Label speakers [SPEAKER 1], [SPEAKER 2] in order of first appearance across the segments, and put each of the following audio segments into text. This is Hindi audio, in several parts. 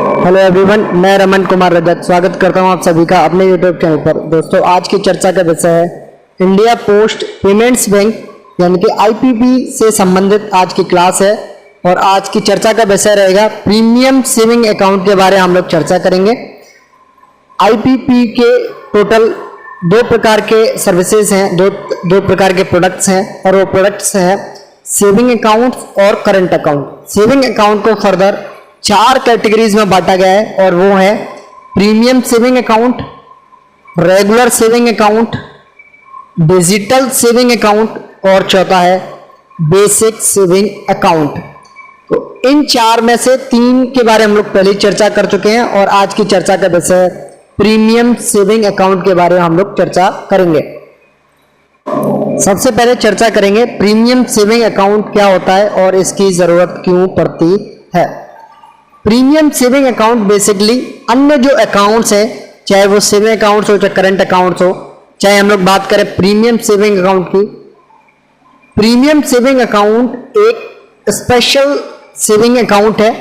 [SPEAKER 1] हेलो एवरीवन, मैं रमन कुमार रजत स्वागत करता हूं आप सभी का अपने यूट्यूब चैनल पर। दोस्तों, आज की चर्चा का विषय है इंडिया पोस्ट पेमेंट्स बैंक यानी कि आईपीपी से संबंधित आज की क्लास है। और आज की चर्चा का विषय रहेगा प्रीमियम सेविंग अकाउंट के बारे में हम लोग चर्चा करेंगे। आईपीपी के टोटल दो प्रकार के सर्विसेज हैं, दो प्रकार के प्रोडक्ट्स हैं और वो प्रोडक्ट्स हैं सेविंग अकाउंट और करंट अकाउंट। सेविंग अकाउंट को फर्दर 4 कैटेगरीज में बांटा गया है और वो है premium saving account, regular saving account, digital saving account और चौथा है बेसिक सेविंग अकाउंट। तो इन 4 में से 3 के बारे में हम लोग पहले चर्चा कर चुके हैं और आज की चर्चा का विषय प्रीमियम सेविंग अकाउंट के बारे में हम लोग चर्चा करेंगे। सबसे पहले चर्चा करेंगे प्रीमियम सेविंग अकाउंट क्या होता है और इसकी जरूरत क्यों पड़ती है। प्रीमियम सेविंग अकाउंट बेसिकली अन्य जो अकाउंट्स हैं, चाहे वो सेविंग अकाउंट्स हो चाहे करंट अकाउंट्स हो, चाहे हम लोग बात करें प्रीमियम सेविंग अकाउंट की। प्रीमियम सेविंग अकाउंट एक स्पेशल सेविंग अकाउंट है।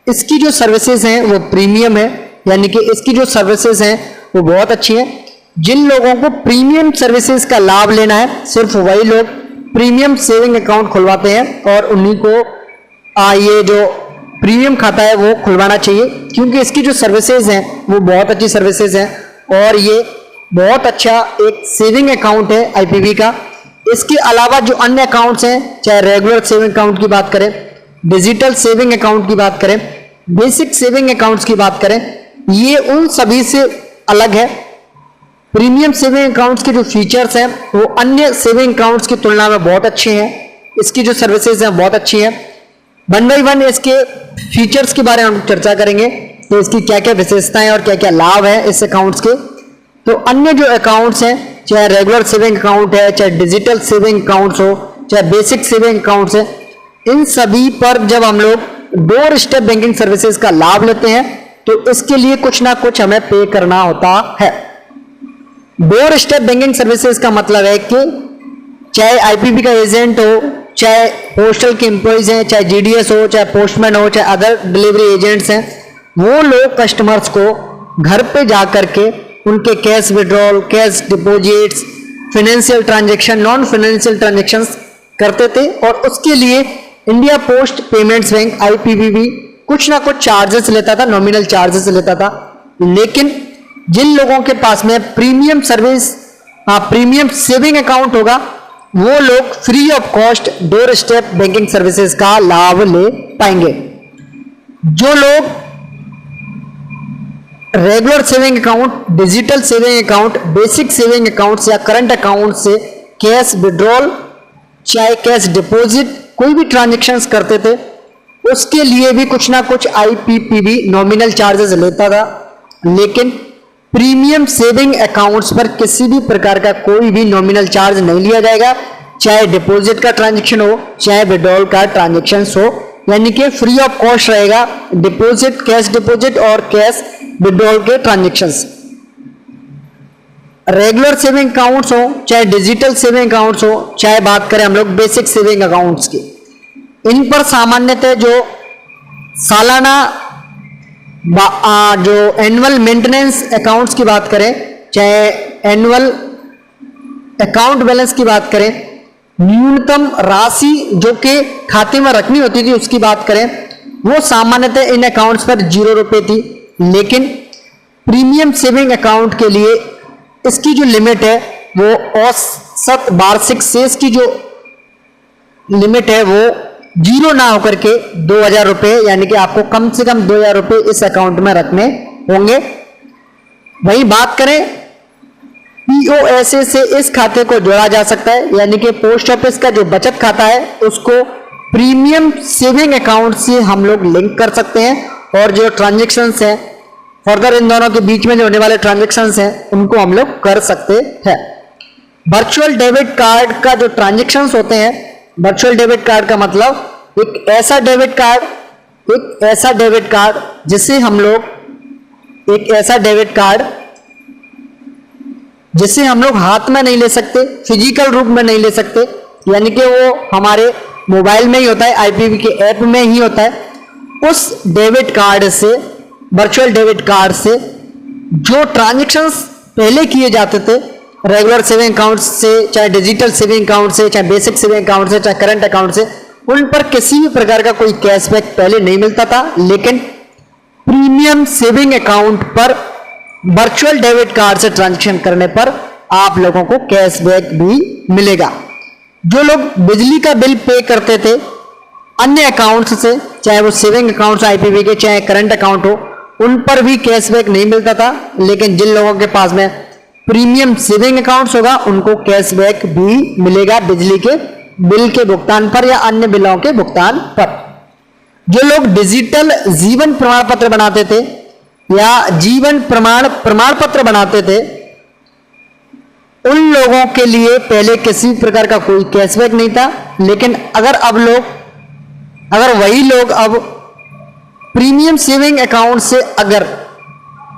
[SPEAKER 1] इसकी जो सर्विसेज हैं वो प्रीमियम है, यानी कि इसकी जो सर्विसेज हैं वो बहुत अच्छी हैं। जिन लोगों को प्रीमियम सर्विसेज का लाभ लेना है, सिर्फ वही लोग प्रीमियम सेविंग अकाउंट खुलवाते हैं और उन्हीं को ये जो प्रीमियम खाता है वो खुलवाना चाहिए, क्योंकि इसकी जो सर्विसेज हैं वो बहुत अच्छी सर्विसेज हैं और ये बहुत अच्छा एक सेविंग अकाउंट है आईपीपी का। इसके अलावा जो अन्य अकाउंट्स हैं, चाहे रेगुलर सेविंग अकाउंट की बात करें, डिजिटल सेविंग अकाउंट की बात करें, बेसिक सेविंग अकाउंट्स की बात करें, ये उन सभी से अलग है। प्रीमियम सेविंग अकाउंट्स के जो फीचर्स हैं वो अन्य सेविंग अकाउंट्स की तुलना में बहुत अच्छे हैं। इसकी जो सर्विसेज हैं बहुत अच्छी हैं। 1 बाय 1 इसके फीचर्स के बारे में हम चर्चा करेंगे, तो इसकी क्या क्या विशेषताएं और क्या क्या लाभ है इस अकाउंट्स के। तो अन्य जो अकाउंट्स हैं, चाहे रेगुलर सेविंग अकाउंट है, चाहे डिजिटल सेविंग अकाउंट्स हो, चाहे बेसिक सेविंग अकाउंट्स है, इन सभी पर जब हम लोग डोर स्टेप बैंकिंग सर्विसेज का लाभ लेते हैं तो इसके लिए कुछ ना कुछ हमें पे करना होता है। डोर स्टेप बैंकिंग सर्विसेज का मतलब है कि चाहे आईपीपी का एजेंट हो, चाहे पोस्टल के एम्प्लॉइज हैं, चाहे जीडीएस हो, चाहे पोस्टमैन हो, चाहे अदर डिलीवरी एजेंट्स हैं, वो लोग कस्टमर्स को घर पे जा करके उनके cash withdrawal, cash deposits, financial transaction, non financial transactions करते थे और उसके लिए India post payments bank IPP भी कुछ ना कुछ चार्जेस लेता था, नॉमिनल चार्जेस लेता था। लेकिन जिन लोगों के पास में प्रीमियम प्रीमियम सेविंग अकाउंट होगा वो लोग free of cost door step banking services का लाभ ले पाएंगे। जो लोग regular saving account, digital saving account, basic saving account या करंट अकाउंट से कैश विड्रॉल, चाहे कैश डिपॉजिट, कोई भी ट्रांजैक्शंस करते थे, उसके लिए भी कुछ ना कुछ आईपीपी भी नॉमिनल चार्जेस लेता था। लेकिन प्रीमियम सेविंग अकाउंट्स पर किसी भी प्रकार का कोई भी नॉमिनल चार्ज नहीं लिया जाएगा, चाहे डिपॉजिट का ट्रांजैक्शन हो, चाहे विड्रॉल का ट्रांजैक्शन हो, यानी कि फ्री ऑफ कॉस्ट रहेगा डिपॉजिट, कैश डिपॉजिट और कैश विड्रॉल के ट्रांजैक्शंस। रेगुलर सेविंग अकाउंट्स हो, चाहे डिजिटल सेविंग अकाउंट्स हो, चाहे बात करें हम लोग बेसिक सेविंग अकाउंट्स की, इन पर सामान्यतः जो सालाना जो एनुअल मेंटेनेंस अकाउंट्स की बात करें, चाहे एनुअल अकाउंट बैलेंस की बात करें, न्यूनतम राशि जो कि खाते में रखनी होती थी उसकी बात करें, वो सामान्यतः इन अकाउंट्स पर 0 रुपए थी। लेकिन प्रीमियम सेविंग अकाउंट के लिए इसकी जो लिमिट है वो औसत वार्षिक शेष की जो लिमिट है वो 0 ना होकर के 2000 रुपए, यानी कि आपको कम से कम 2000 रुपए इस अकाउंट में रखने होंगे। वही बात करें पीओएसए से इस खाते को जोड़ा जा सकता है, यानी कि पोस्ट ऑफिस का जो बचत खाता है उसको प्रीमियम सेविंग अकाउंट से हम लोग लिंक कर सकते हैं और जो ट्रांजैक्शंस हैं फर्दर इन दोनों के बीच में जो होने वाले ट्रांजैक्शंस हैं उनको हम लोग कर सकते हैं। वर्चुअल डेबिट कार्ड का जो ट्रांजैक्शंस होते हैं, वर्चुअल डेबिट कार्ड का मतलब एक ऐसा डेबिट कार्ड जिसे हम लोग हाथ में नहीं ले सकते, फिजिकल रूप में नहीं ले सकते, यानी कि वो हमारे मोबाइल में ही होता है, आईपीपी के ऐप में ही होता है। उस डेबिट कार्ड से वर्चुअल डेबिट कार्ड से जो ट्रांजैक्शंस पहले किए जाते थे रेगुलर सेविंग अकाउंट से, चाहे डिजिटल सेविंग अकाउंट से, चाहे बेसिक सेविंग अकाउंट से, चाहे करंट अकाउंट से, उन पर किसी भी प्रकार का कोई कैशबैक पहले नहीं मिलता था। लेकिन प्रीमियम सेविंग अकाउंट पर वर्चुअल डेबिट कार्ड से ट्रांजैक्शन करने पर आप लोगों को कैशबैक भी मिलेगा। जो लोग बिजली का बिल पे करते थे अन्य अकाउंट से, चाहे वो सेविंग अकाउंट आईपीवी के, चाहे करंट अकाउंट हो, उन पर भी कैशबैक नहीं मिलता था। लेकिन जिन लोगों के पास में प्रीमियम सेविंग अकाउंट्स होगा उनको कैशबैक भी मिलेगा बिजली के बिल के भुगतान पर या अन्य बिलों के भुगतान पर। जो लोग डिजिटल जीवन प्रमाण पत्र बनाते थे या जीवन प्रमाण पत्र बनाते थे उन लोगों के लिए पहले किसी प्रकार का कोई कैशबैक नहीं था। लेकिन अगर वही लोग अब प्रीमियम सेविंग अकाउंट से अगर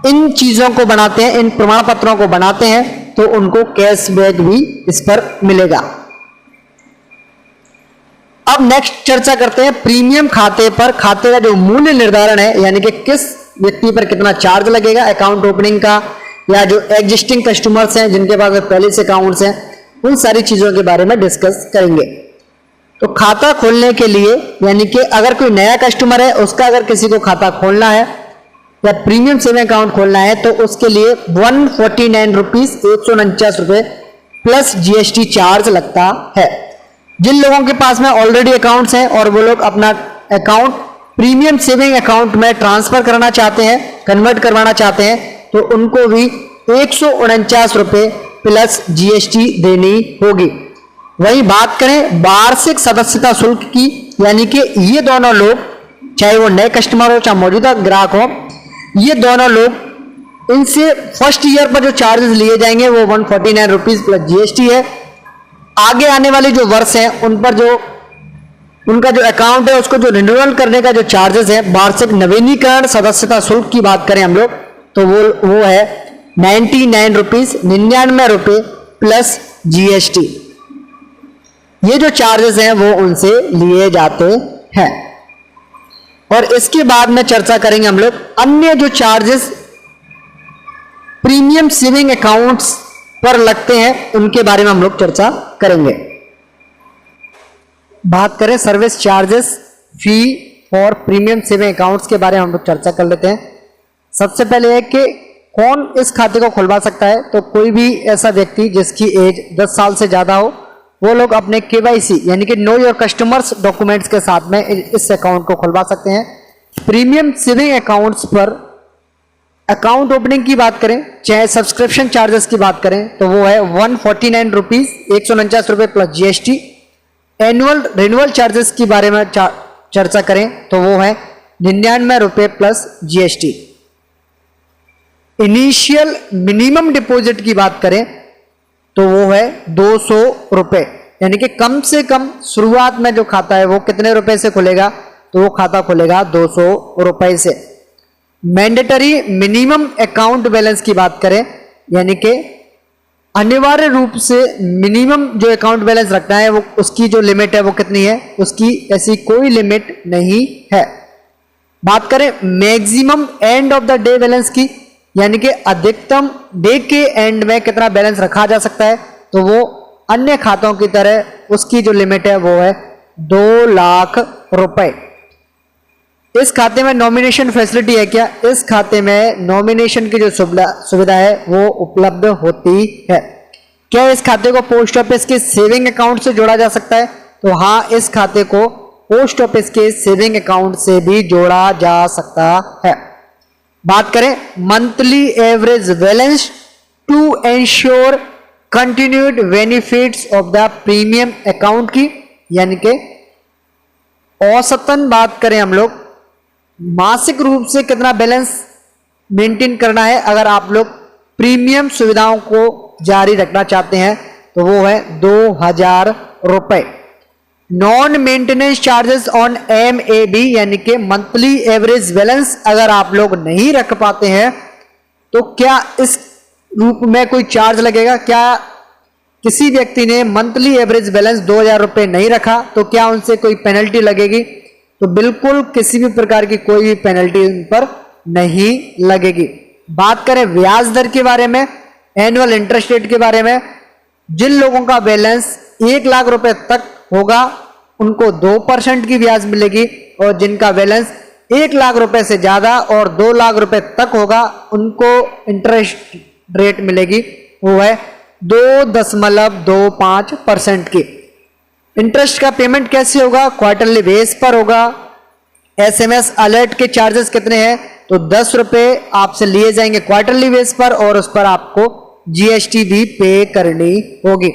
[SPEAKER 1] इन चीजों को बनाते हैं, इन प्रमाण पत्रों को बनाते हैं, तो उनको कैशबैक भी इस पर मिलेगा। अब नेक्स्ट चर्चा करते हैं प्रीमियम खाते पर। खाते का जो मूल्य निर्धारण है, यानी कि किस व्यक्ति पर कितना चार्ज लगेगा अकाउंट ओपनिंग का, या जो एग्जिस्टिंग कस्टमर्स हैं जिनके पास पहले से अकाउंट्स हैं, उन सारी चीजों के बारे में डिस्कस करेंगे। तो खाता खोलने के लिए, यानी कि अगर कोई नया कस्टमर है उसका अगर किसी को खाता खोलना है या प्रीमियम सेविंग अकाउंट खोलना है तो उसके लिए 149 रुपीज 149 रुपए प्लस जीएसटी चार्ज लगता है। जिन लोगों के पास में ऑलरेडी अकाउंट्स हैं और वो लोग अपना अकाउंट प्रीमियम सेविंग अकाउंट में ट्रांसफर करना चाहते हैं, कन्वर्ट करवाना चाहते हैं, तो उनको भी 149 रुपए प्लस जीएसटी देनी होगी। वही बात करें वार्षिक सदस्यता शुल्क की, यानी कि ये दोनों लोग, चाहे वो नए कस्टमर हो चाहे मौजूदा ग्राहक हो, ये दोनों लोग इनसे फर्स्ट ईयर पर जो चार्जेस लिए जाएंगे वो 149 रुपीज प्लस जीएसटी है। आगे आने वाले जो वर्ष हैं उन पर जो उनका जो अकाउंट है उसको जो रिन्यूअल करने का जो चार्जेस है, वार्षिक नवीनीकरण सदस्यता शुल्क की बात करें हम लोग, तो वो है 99 रुपीज 99 रुपए प्लस जीएसटी। ये जो चार्जेस हैं वो उनसे लिए जाते हैं। और इसके बाद में चर्चा करेंगे हम लोग अन्य जो चार्जेस प्रीमियम सेविंग अकाउंट्स पर लगते हैं उनके बारे में हम लोग चर्चा करेंगे। बात करें सर्विस चार्जेस फी और प्रीमियम सेविंग अकाउंट्स के बारे में हम लोग चर्चा कर लेते हैं। सबसे पहले है कि कौन इस खाते को खुलवा सकता है, तो कोई भी ऐसा व्यक्ति जिसकी एज 10 साल से ज्यादा हो वो लोग अपने केवाईसी यानी कि नो योर कस्टमर्स डॉक्यूमेंट्स के साथ में इस अकाउंट को खुलवा सकते हैं। प्रीमियम सेविंग अकाउंट्स पर अकाउंट ओपनिंग की बात करें चाहे सब्सक्रिप्शन चार्जेस की बात करें तो वो है 149 रुपीज 149 रुपए plus GST. Annual renewal charges के बारे में चर्चा करें तो वो है 99 रुपए plus GST. Initial minimum deposit की बात करें तो वो है 200 रुपए, यानी कि कम से कम शुरुआत में जो खाता है वो कितने रुपए से खुलेगा, तो वो खाता खुलेगा 200 रुपए से। मैंडेटरी मिनिमम अकाउंट बैलेंस की बात करें, यानी कि अनिवार्य रूप से मिनिमम जो अकाउंट बैलेंस रखना है वो उसकी जो लिमिट है वो कितनी है, उसकी ऐसी कोई लिमिट नहीं है। बात करें maximum end of the day balance की, यानी कि अधिकतम डे के एंड में कितना बैलेंस रखा जा सकता है, तो वो अन्य खातों की तरह उसकी जो लिमिट है वो है 2 लाख रुपए। इस खाते में नॉमिनेशन फैसिलिटी है क्या? इस खाते में नॉमिनेशन की जो सुविधा है वो उपलब्ध होती है। क्या इस खाते को पोस्ट ऑफिस के सेविंग अकाउंट से जोड़ा जा सकता है? तो हाँ, इस खाते को पोस्ट ऑफिस के सेविंग अकाउंट से भी जोड़ा जा सकता है। बात करें monthly average balance to ensure continued benefits of the premium account की, यानी कि औसतन बात करें हम लोग मासिक रूप से कितना बैलेंस मेंटेन करना है अगर आप लोग प्रीमियम सुविधाओं को जारी रखना चाहते हैं, तो वो है 2000 रुपए। Non maintenance charges on MAB, यानी कि मंथली एवरेज बैलेंस अगर आप लोग नहीं रख पाते हैं तो क्या इस रूप में कोई चार्ज लगेगा? क्या किसी व्यक्ति ने मंथली एवरेज बैलेंस 2000 रुपए नहीं रखा तो क्या उनसे कोई पेनल्टी लगेगी? तो बिल्कुल किसी भी प्रकार की कोई भी पेनल्टी उन पर नहीं लगेगी। बात करें ब्याज दर के बारे में, एनुअल इंटरेस्ट रेट के बारे में, जिन लोगों का बैलेंस 1 लाख रुपए तक होगा उनको 2% की ब्याज मिलेगी, और जिनका बैलेंस 1 लाख रुपए से ज्यादा और 2 लाख रुपए तक होगा उनको इंटरेस्ट रेट मिलेगी, वो है 2.25% की। इंटरेस्ट का पेमेंट कैसे होगा? क्वार्टरली बेस पर होगा। एसएमएस अलर्ट के चार्जेस कितने हैं? तो 10 रुपए आपसे लिए जाएंगे क्वार्टरली बेस पर, और उस पर आपको जीएसटी भी पे करनी होगी।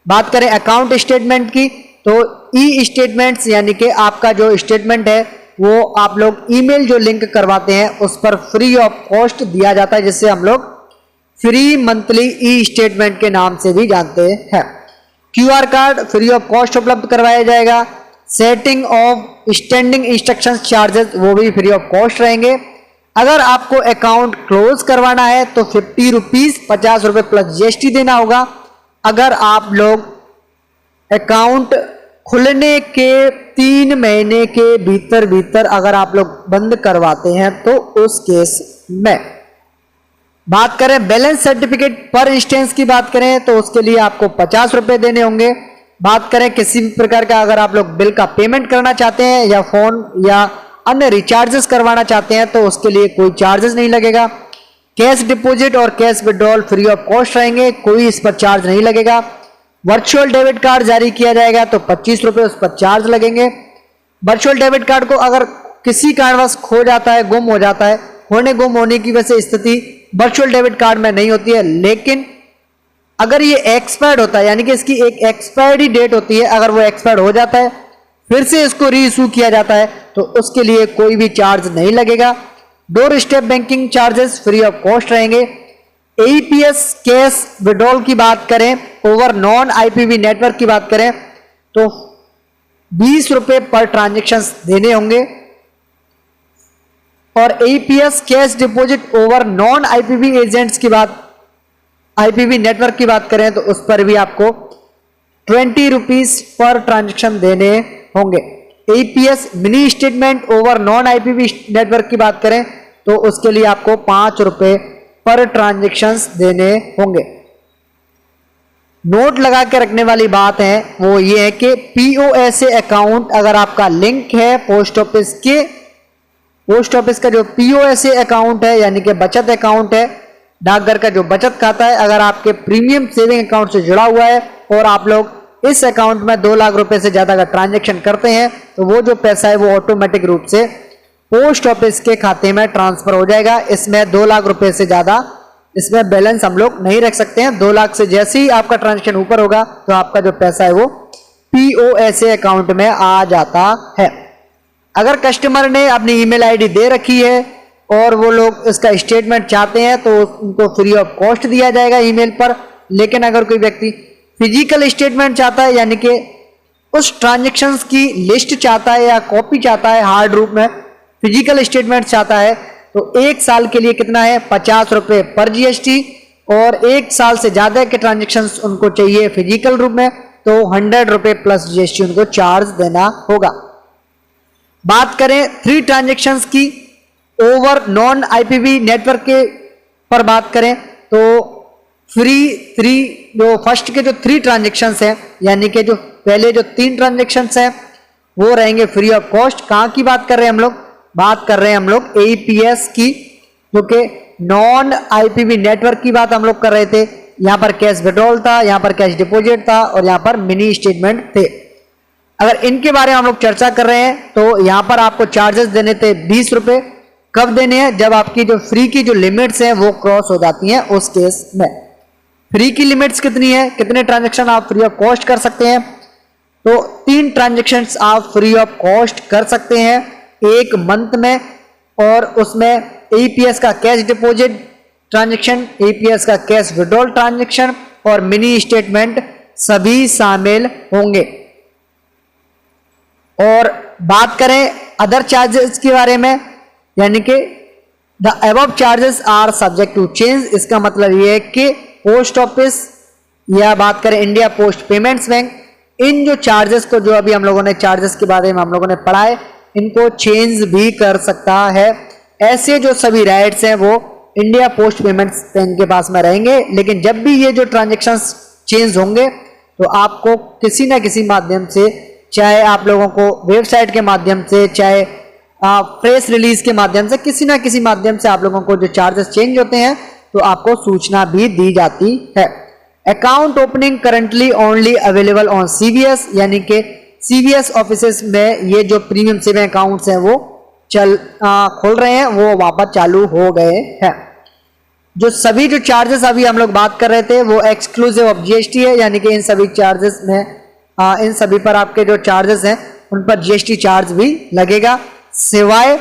[SPEAKER 1] बात करें अकाउंट स्टेटमेंट की, तो ई स्टेटमेंट्स यानी कि आपका जो स्टेटमेंट है वो आप लोग ईमेल जो लिंक करवाते हैं उस पर फ्री ऑफ कॉस्ट दिया जाता है, जिससे हम लोग फ्री मंथली ई स्टेटमेंट के नाम से भी जानते हैं। QR card free of cost उपलब्ध करवाया जाएगा। Setting of standing instructions charges वो भी फ्री ऑफ कॉस्ट रहेंगे। अगर आपको अकाउंट क्लोज करवाना है तो 50 रुपीज 50 रुपए प्लस जीएसटी देना होगा। अगर आप लोग अकाउंट खुलने के 3 महीने के भीतर भीतर अगर आप लोग बंद करवाते हैं तो उस केस में। बात करें बैलेंस सर्टिफिकेट पर इंस्टेंस की बात करें तो उसके लिए आपको 50 रुपए देने होंगे। बात करें किसी भी प्रकार का अगर आप लोग बिल का पेमेंट करना चाहते हैं या फोन या अन्य रिचार्जेस करवाना चाहते हैं तो उसके लिए कोई चार्जेस नहीं लगेगा। कैश डिपॉजिट और cash withdrawal free of cost रहेंगे, कोई इस पर चार्ज नहीं लगेगा। वर्चुअल डेबिट कार्ड जारी किया जाएगा तो 25 रुपए उस पर चार्ज लगेंगे। वर्चुअल डेबिट कार्ड को अगर किसी कारणवश खो जाता है, गुम हो जाता है, गुम होने की वजह से स्थिति वर्चुअल डेबिट कार्ड में नहीं होती है, लेकिन अगर ये एक्सपायर्ड होता है यानी कि इसकी एक एक्सपायरी डेट होती है, अगर वो एक्सपायर्ड हो जाता है फिर से इसको री इशू किया जाता है तो उसके लिए कोई भी चार्ज नहीं लगेगा। Door step banking charges free of cost रहेंगे। एईपीएस कैश विड्रॉल की बात करें, ओवर नॉन आईपीवी नेटवर्क की बात करें तो 20 रुपए पर ट्रांजेक्शन देने होंगे। और AEPS cash deposit over non IPv agents की बात, आईपीवी नेटवर्क की बात करें तो उस पर भी आपको 20 रुपीज पर ट्रांजेक्शन देने होंगे। AEPS mini statement over non IPv network की बात करें तो उसके लिए आपको 5 रुपए पर ट्रांजेक्शन देने होंगे। नोट लगा के रखने वाली बात है वो ये है कि पीओएसए अकाउंट अगर आपका लिंक है पोस्ट ऑफिस का जो पीओएसए अकाउंट है यानी कि बचत अकाउंट है, डाकघर का जो बचत खाता है, अगर आपके प्रीमियम सेविंग अकाउंट से जुड़ा हुआ है और आप लोग इस अकाउंट में 2 लाख रुपए से ज्यादा का ट्रांजैक्शन करते हैं तो वो जो पैसा है वो ऑटोमेटिक रूप से पोस्ट ऑफिस के खाते में ट्रांसफर हो जाएगा। इसमें 2 लाख रुपए से ज्यादा इसमें बैलेंस हम लोग नहीं रख सकते हैं। 2 लाख से जैसे ही आपका ट्रांजैक्शन ऊपर होगा तो आपका जो पैसा है वो पीओएसए अकाउंट में आ जाता है। अगर कस्टमर ने अपनी ईमेल आईडी दे रखी है और वो लोग इसका स्टेटमेंट चाहते हैं तो उनको फ्री ऑफ कॉस्ट दिया जाएगा ईमेल पर। लेकिन अगर कोई व्यक्ति फिजिकल स्टेटमेंट चाहता है यानी कि उस ट्रांजैक्शंस की लिस्ट चाहता है या कॉपी चाहता है, हार्ड रूप में फिजिकल स्टेटमेंट चाहता है तो 1 साल के लिए कितना है 50 रुपए पर जीएसटी, और 1 साल से ज्यादा के ट्रांजैक्शंस उनको चाहिए फिजिकल रूप में तो 100 रुपए प्लस जीएसटी उनको चार्ज देना होगा। बात करें 3 ट्रांजैक्शंस की ओवर नॉन आईपीवी नेटवर्क के पर बात करें तो जो फर्स्ट के जो 3 ट्रांजैक्शंस हैं यानी कि जो पहले जो 3 ट्रांजैक्शंस हैं वो रहेंगे फ्री ऑफ कॉस्ट। कहां की बात कर रहे हैं हम लोग? बात कर रहे हैं हम लोग एईपीएस की, जो कि नॉन आईपीवी नेटवर्क की बात हम लोग कर रहे थे। यहां पर कैश विड्रॉल था, यहां पर कैश डिपॉजिट था और यहां पर मिनी स्टेटमेंट थे। अगर इनके बारे में हम लोग चर्चा कर रहे हैं तो यहां पर आपको चार्जेस देने थे 20 रुपए। कब देने हैं? जब आपकी जो फ्री की जो लिमिट्स हैं वो क्रॉस हो जाती हैं, उस केस में। फ्री की लिमिट्स कितनी है, कितने ट्रांजैक्शन आप फ्री ऑफ कॉस्ट कर सकते हैं? तो 3 ट्रांजैक्शंस आप फ्री ऑफ कॉस्ट कर सकते हैं 1 मंथ में, और उसमें एईपीएस का कैश डिपॉजिट ट्रांजैक्शन, एईपीएस का कैश विड्रॉल ट्रांजैक्शन और मिनी स्टेटमेंट सभी शामिल होंगे। और बात करें अदर चार्जेस के बारे में यानी कि the above charges are subject to change. इसका मतलब यह है कि पोस्ट ऑफिस या बात करें इंडिया पोस्ट पेमेंट्स बैंक, इन जो चार्जेस को जो अभी हम लोगों ने चार्जेस के बारे में हम लोगों ने पढ़ा है इनको चेंज भी कर सकता है। ऐसे जो सभी राइट्स हैं वो इंडिया पोस्ट पेमेंट्स बैंक के पास में रहेंगे। लेकिन जब भी ये जो ट्रांजेक्शन्स चेंज होंगे तो आपको किसी ना किसी माध्यम से, चाहे आप लोगों को वेबसाइट के माध्यम से, चाहे प्रेस रिलीज के माध्यम से, किसी ना किसी माध्यम से आप लोगों को जो चार्जेस चेंज होते हैं तो आपको सूचना भी दी जाती है। Account opening currently only available on CVS, यानी कि सीवीएस ऑफिसेस में ये जो प्रीमियम सेविंग अकाउंट्स हैं वो खोल रहे हैं, वो वापस चालू हो गए हैं। जो सभी जो चार्जेस अभी हम लोग बात कर रहे थे वो एक्सक्लूसिव ऑफ जीएसटी है, यानी कि इन सभी चार्जेस में इन सभी पर आपके जो चार्जेस हैं उन पर जीएसटी चार्ज भी लगेगा, सिवाय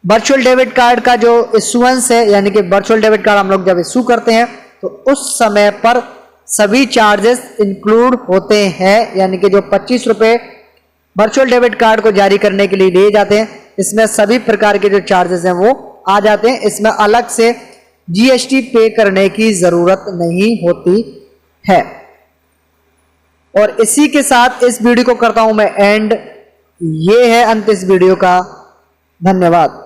[SPEAKER 1] वर्चुअल डेबिट कार्ड का जो इशुएंस है, यानी कि वर्चुअल डेबिट कार्ड हम लोग जब इशू करते हैं तो उस समय पर सभी चार्जेस इंक्लूड होते हैं, यानी कि जो 25 रुपए वर्चुअल डेबिट कार्ड को जारी करने के लिए लिए जाते हैं, इसमें सभी प्रकार के जो चार्जेस हैं वो आ जाते हैं। इसमें अलग से जीएसटी पे करने की जरूरत नहीं होती है। और इसी के साथ इस वीडियो को करता हूं मैं एंड। ये है अंत इस वीडियो का। धन्यवाद।